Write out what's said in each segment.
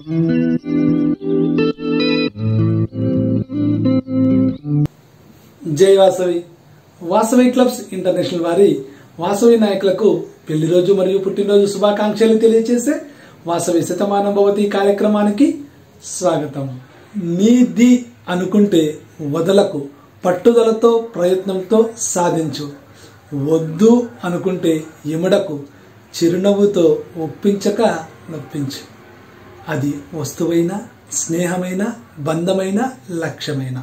జై Vasavi. Vasavi clubs international వారి వాసవి నాయకులకు పెళ్లి రోజు మరియు పుట్టినరోజు శుభాకాంక్షలు తెలియజేసే వాసవి శతమానం భవతి కార్యక్రమానికి స్వాగతం. నీది అనుకుంటే వదలకు, పట్టుదలతో ప్రయత్నంతో సాధించు. వద్దు అనుకుంటే ఎముడకు, చిరునవ్వుతో ఒప్పించక నొప్పించు. అది వస్తువైన, స్నేహమైన, బంధమైన, లక్ష్యమైన.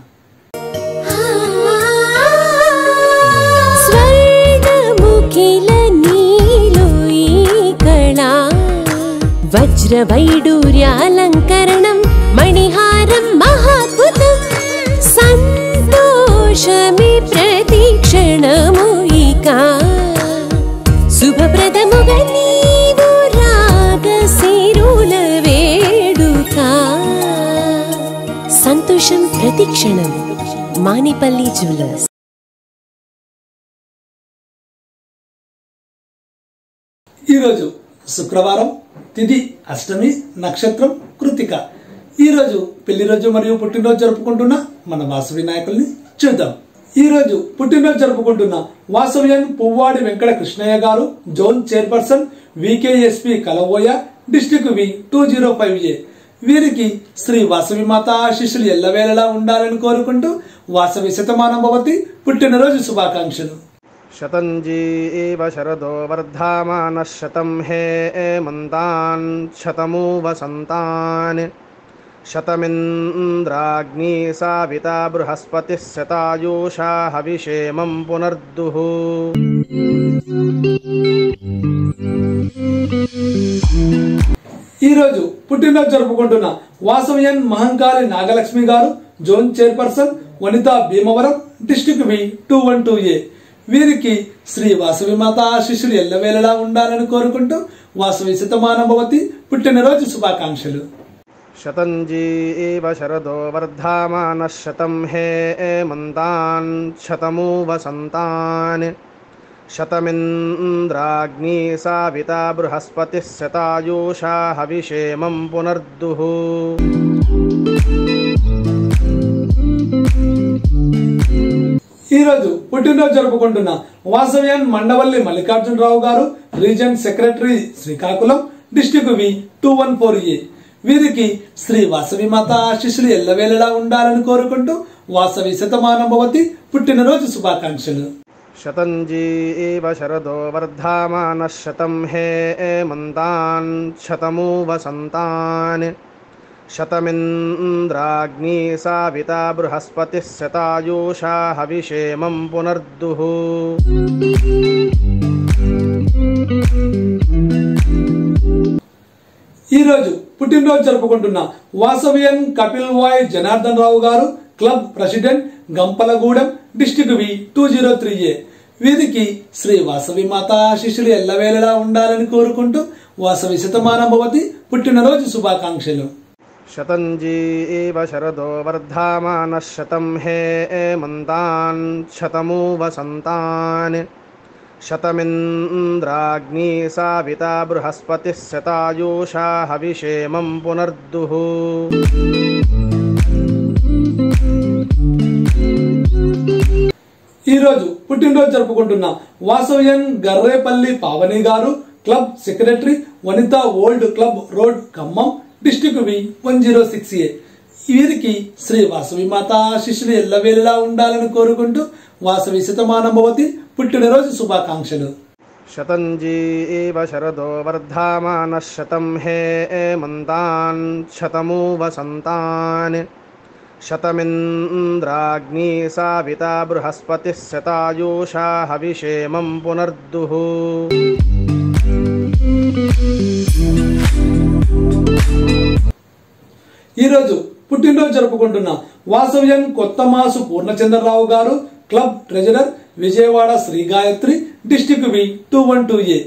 వజ్రవైడూర్యాలంకరణం మణిహారం మహాద్భుతం. సంతోషమే ప్రతిక్షణము ఇక శుభప్రదముగా నీవు రాగసిరుల వేడుక. సంతోషం ప్రతిక్షణం. మానిపల్లి జ్యువెలర్స్. ఈరోజు శుక్రవారం, తిథి అష్టమి, నక్షత్రం కృతిక. ఈరోజు పెళ్లి రోజు మరియు పుట్టినరోజు జరుపుకుంటున్న మన వాసవి నాయకుల్ని చూద్దాం. ఈ రోజు పుట్టినరోజు జరుపుకుంటున్న వాసవ్యన్ Puvvadi Venkata Krishnaiah garu, zone chairperson, VKSP Kalavoya, district V 205A. వీరికి శ్రీ వాసవి మాత ఆశీస్సులు ఎల్లవేళలా ఉండాలని కోరుకుంటూ వాసవి శతమానం భవతి పుట్టినరోజు శుభాకాంక్షలు. శతంజీవ శరదో వర్ధమానః శతం హేమంతాన్ శతమూ వసంతాన్ శతమింద్రాగ్నీ సావితా బృహస్పతిః శతాయూషా హవిషేమం పునర్దుః. ఈ రోజు పుట్టినరోజు జరుపుకుంటున్న వాసవ్యన్ మహంకాళి నాగలక్ష్మి గారు, zone chairperson, Vanitha Bhimavaram, district V 212A. వీరికి శ్రీ వాసవి మాత ఆశీస్సులు ఎల్లవేళలా ఉండాలని కోరుకుంటూ వాసవి శతమానం భవతి పుట్టినరోజు శుభాకాంక్షలు. శతంజీవ శరదో వర్ధమానః శతం హేమంతాన్ శతమూ వసంతాన్ శతమింద్రాగ్నీ సావితా బృహస్పతిః శతాయూషా హవిషేమం పునర్దుః. ఈ రోజు పుట్టినరోజు జరుపుకుంటున్న వాసవ్యన్ మండవల్లి మల్లికార్జునరావు గారు, రీజన్ సెక్రటరీ, శ్రీకాకుళం, డిస్ట్రిక్ట్ వి 214A. వీరికి శ్రీ వాసవి మాత ఆశీస్సులు ఎల్లవేళలా ఉండాలని కోరుకుంటూ వాసవి శతమానం భవతి పుట్టినరోజు శుభాకాంక్షలు. శతంజీవ శరదో వర్ధమానః శతం హేమంతాన్ శతమూ వసంతాన్ శతమింద్రాగ్నీ సావితా బృహస్పతిః శతాయూషా హవిషేమం పునర్దుః. ఈ రోజు పుట్టినరోజు జరుపుకుంటున్న వాసవ్యన్ కపిల్ వాయ్ జనార్దన్ రావు గారు, క్లబ్ ప్రెసిడెంట్, గంపలగూడెం, డిస్ట్రిక్ట్ వి 203A. వీరికి శ్రీ వాసవి మాత ఆశీస్సులు ఎల్లవేళలా ఉండాలని కోరుకుంటూ వాసవి శతమానం భవతి పుట్టినరోజు శుభాకాంక్షలు. శతంజీవ శరదో వర్ధమానః శతం హేమంతాన్ శతమూ వసంతాన్ శతమింద్రాగ్నీ సావితా బృహస్పతిః శతాయూషా హవిషేమం పునర్దుః. ఈ రోజు పుట్టినరోజు జరుపుకుంటున్న వాసవ్యన్ గర్రేపల్లి పావని గారు, club secretary, Vanitha old club road, Khammam, district వి 106A. వీరికి శ్రీ వాసవి మాత ఆశీస్సులు ఎల్లవేళలా ఉండాలని కోరుకుంటూ వాసవి శతమానం భవతి పుట్టినరోజు శుభాకాంక్షలు. శతంజీవ శరదో వర్ధమానః శతం హేమంతాన్ శతమూ వసంతాన్ శతమింద్రాగ్నీ సావితా బృహస్పతిః శతాయూషా హవిషేమం పునర్దుః. ఈ రోజు పుట్టినరోజు జరుపుకుంటున్న వాసవ్యన్ కొత్తమాసు పూర్ణచంద్రరావు గారు, club treasurer, Vijayawada Shri Gayatri, district V 212A.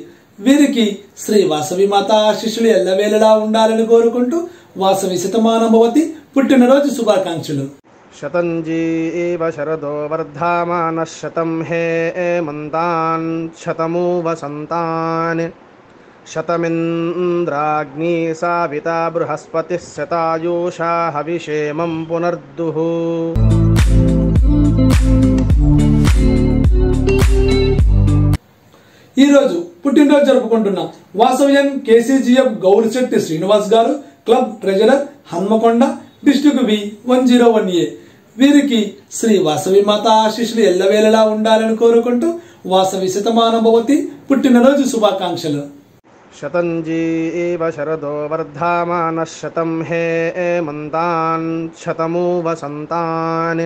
వీరికి శ్రీ వాసవి మాత ఆశీస్సులు ఎల్లవేళలా ఉండాలని కోరుకుంటూ వాసవి శతమానం భవతి పుట్టినరోజు శుభాకాంక్షలు. శతంజీవ శరదో వర్ధమానః శతం హేమంతాన్ శతమూ వసంతాన్ శతమింద్రాగ్ని సావితా బృహస్పతి శతాయూషా హవిషేమం పునర్దుః. ఈరోజు పుట్టినరోజు జరుపుకుంటున్న వాసవ్యం కేసీజీఎఫ్ గౌరిశెట్టి శ్రీనివాస్ గారు, club treasurer, Hanamkonda, district B101A. వీరికి శ్రీ వాసవి మాత ఆశీస్సులు ఎల్లవేళలా ఉండాలని కోరుకుంటూ వాసవి శతమానభవతి పుట్టినరోజు శుభాకాంక్షలు. శతంజీవ శరదో వర్ధమానః శతం హేమంతాన్ శతమూ వసంతాన్.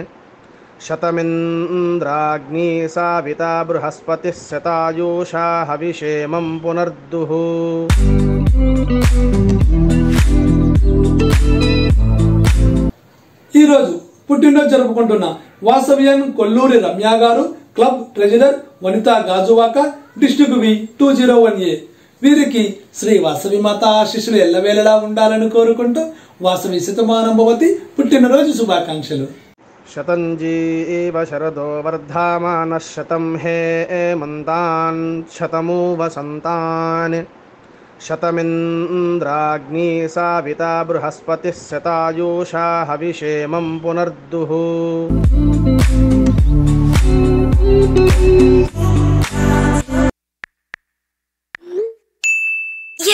శతమింద్రాగ్ని సావితా బృహస్పతి శతాయూషా హవిషేమం పునర్దుః. ఈరోజు పుట్టినరోజు జరుపుకుంటున్న వాసవ్యం కొల్లూరి రమ్య గారు, club treasurer, Vanitha Gajuwaka, district B201A. వీరికి శ్రీ వాసవి మాత ఆశీస్సులు ఎల్లవేళలా ఉండాలని కోరుకుంటూ వాసవి శతమానభవతి పుట్టినరోజు శుభాకాంక్షలు. శతంజీవ శరదో వర్ధమానః శతం హేమంతాన్ శతమూ వసంతాన్. శతమింద్రాగ్ని సావితా బృహస్పతి శతాయూషా హవిషేమం పునర్దుః.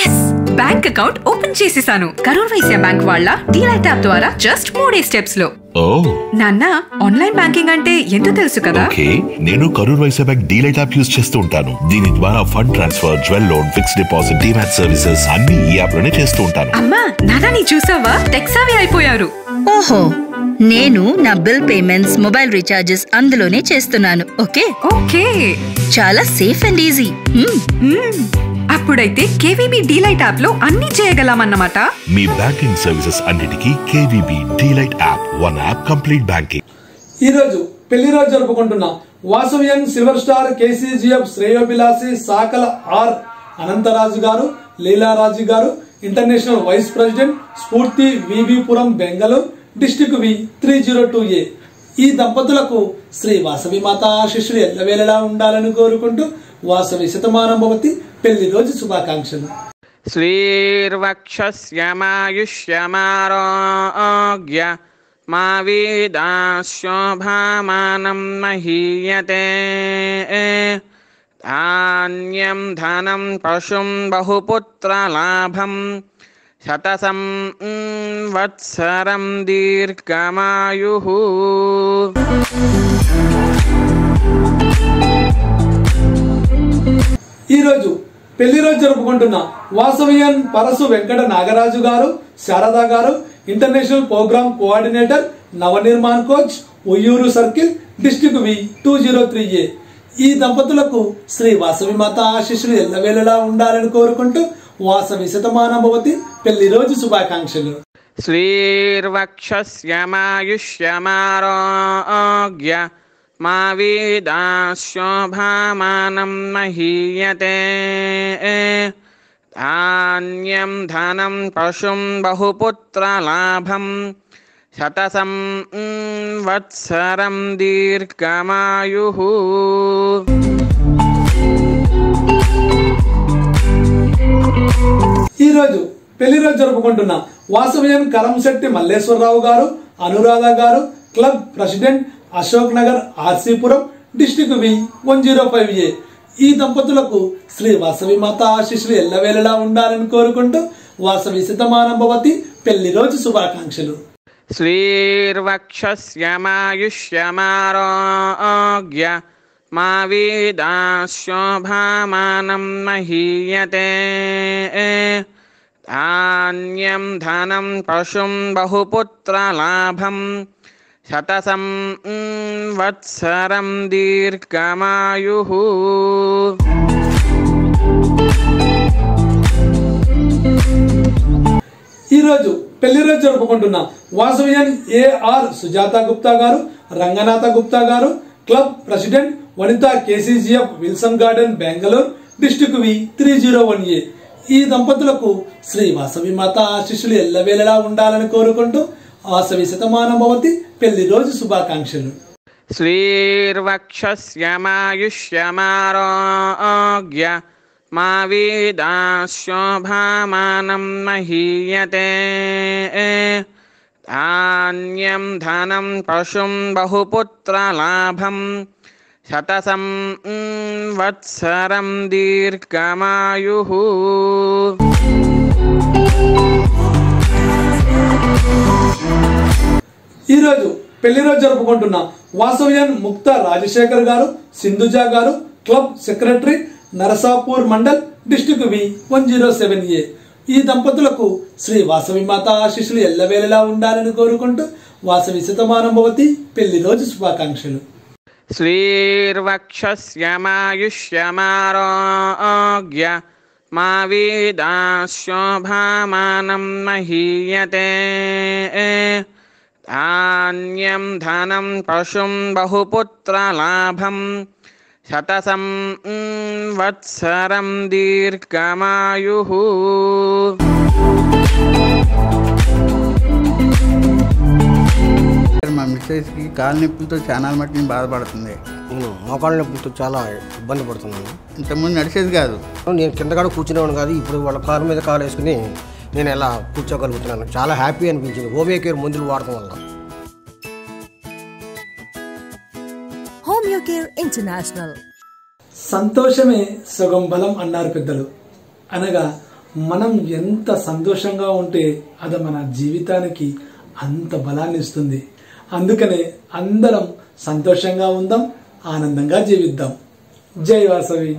ఎస్, బ్యాంక్ అకౌంట్ ఓపెన్ చేసేసాను. కరూర్ వైశ్య బ్యాంక్ వాళ్ళ డీలైట్ యాప్ ద్వారా జస్ట్ 3 స్టెప్స్ లో. నాన్న, ఆన్లైన్ బ్యాంకింగ్ అంటే ఎంతో తెలుసు కదా. ఓకే, నేను Karur Vysya bank DLite app use చేస్తూ ఉంటాను. దీని ద్వారా fund transfer, jewel loan, fixed deposit, demat services అన్ని ఈ యాప్ లోనే చేస్తూ ఉంటాను. అమ్మా నాన్న, నీ చూసావా, టెక్సావి అయిపోయారు. ఓహో, నేను నా బిల్ పేమెంట్స్, మొబైల్ రీఛార్జెస్ అందులోనే చేస్తున్నాను. ఓకే ఓకే, చాలా సేఫ్ అండ్ ఈజీ. అప్పుడైతే కేవీబీ డీలైట్ యాప్ లో అన్ని చేయగలమన్నమాట. మీ బ్యాంకింగ్ సర్వీసెస్ అన్నిటికీ KVB DLite app, one app complete banking. ఈరోజు పెళ్లి రోజు జరుపుకుంటున్న వాసవ్యం silver star KCGF Sreyobhilashi Sakala are Anantaraju గారు, లీలారాజు గారు, ఇంటర్నేషనల్ వైస్ ప్రెసిడెంట్, స్ఫూర్తి విబిపురం, బెంగళూరు, డిస్ట్రిక్ట్ B302A. ఈ దంపతులకు శ్రీ వాసవి మాత ఆశీస్సులు ఎల్లవేళలా ఉండాలని కోరుకుంటూ వాసవి శతమానభవతి పెళ్లి రోజు శుభాకాంక్షలు. శ్రీర్వక్షస్యమాయుష్యమారోగ్య మా వీదాశోభామానం మహీయతే. ధాన్యం ధనం పశుం బహుపుత్రలాభం శతసం వత్సరం దీర్ఘమాయుః. ఈరోజు పెళ్లి రోజు జరుపుకుంటున్న వాసవ్యం పరసు వెంకట నాగరాజు గారు, శారదా గారు, international program coordinator, Navanirman coach, Uyyuru circle, district B203A. ఈ దంపతులకు శ్రీ వాసవి మాత ఆశీస్సులు ఎల్లవేళలా ఉండాలని కోరుకుంటూ వాసవి శతమానభవతి పెళ్లి రోజు శుభాకాంక్షలు. శ్రీర్వక్షస్యమాయుష్యమారోగ్య మా వీదాశోభామానం మహీయతే. ధాన్యం ధనం పశుం బహుపుత్రలాభం శతసం వత్సరం దీర్ఘమాయుః. ఈరోజు పెళ్లి రోజు జరుపుకుంటున్న వాసవ్యం కరంశెట్టి మల్లేశ్వరరావు గారు, అనురాధ గారు, club president, Ashok Nagar, RC Puram, district B105A. ఈ దంపతులకు శ్రీ వాసవి మాత ఆశీస్సులు ఎల్లవేళలా ఉండాలని కోరుకుంటూ వాసవి శతమానభవతి పెళ్లి రోజు శుభాకాంక్షలు. శ్రీర్వక్షస్యమాయుష్యమారోగ్య మా వీదాశోభామానం మహీయతే. ధాన్యం ధనం పశుం బహుపుత్రలాభం శతసం వత్సరం దీర్ఘమాయుః. ఈరోజు పెళ్లి రోజు జరుపుకుంటున్న వాసవ్యం AR సుజాత గుప్తా గారు, రంగనాథ గుప్తా గారు, club president, Vanitha KCGF Wilson garden, Bengaluru, district B301A. ఈ దంపతులకు శ్రీ వాసవి మాత ఆశీస్సులు ఎల్లవేళలా ఉండాలని కోరుకుంటూ వాసవి శతమానభవతి పెళ్లి రోజు శుభాకాంక్షలు. శ్రీర్వక్షస్యమాయుష్యమారోగ్య మా వీదాశోభామానం మహీయతే ధాన్యం ధనం పశుం బహుపుత్రలాభం శతసం వత్సరం దీర్ఘమాయుః. ఈరోజు పెళ్లి రోజు జరుపుకుంటున్న వాసవ్యన్ ముక్త రాజశేఖర్ గారు, సింధుజా గారు, club secretary, Narasapur mandal, district వి 107A. ఈ దంపతులకు శ్రీ వాసవి మాత ఆశీస్సులు ఎల్లవేళలా ఉండాలని కోరుకుంటూ వాసవి శతమానం భవతి పెళ్లి రోజు శుభాకాంక్షలు. శ్రీర్వక్షస్యమాయుష్యమారోగ్య మా వీదాశోభామానం మహీయతే ధాన్యం ధనం పశుం బహుపుత్రలాభం శతసం వత్సరం దీర్ఘమాయుః. మా మిస్సెస్కి కాలు నొప్పులతో చాలా మట్టి బాధపడుతుంది. నేను మోకాళ్ళ నొప్పులతో చాలా ఇబ్బంది పడుతున్నాను. ఇంతకుముందు నడిచేది కాదు. నేను కింద కూడా కూర్చునేవాడు కాదు. ఇప్పుడు వాళ్ళ కాలు మీద కాలు వేసుకుని నేను ఎలా కూర్చోగలుగుతున్నాను. చాలా హ్యాపీ అనిపించింది హోమియో కేర్ మందులు వాడటం వల్ల. Homeo care international. సంతోషమే సగం బలం అన్నారు పెద్దలు. అనగా మనం ఎంత సంతోషంగా ఉంటే అది మన జీవితానికి అంత బలాన్ని ఇస్తుంది. అందుకనే అందరం సంతోషంగా ఉందాం, ఆనందంగా జీవిద్దాం. జై వాసవి.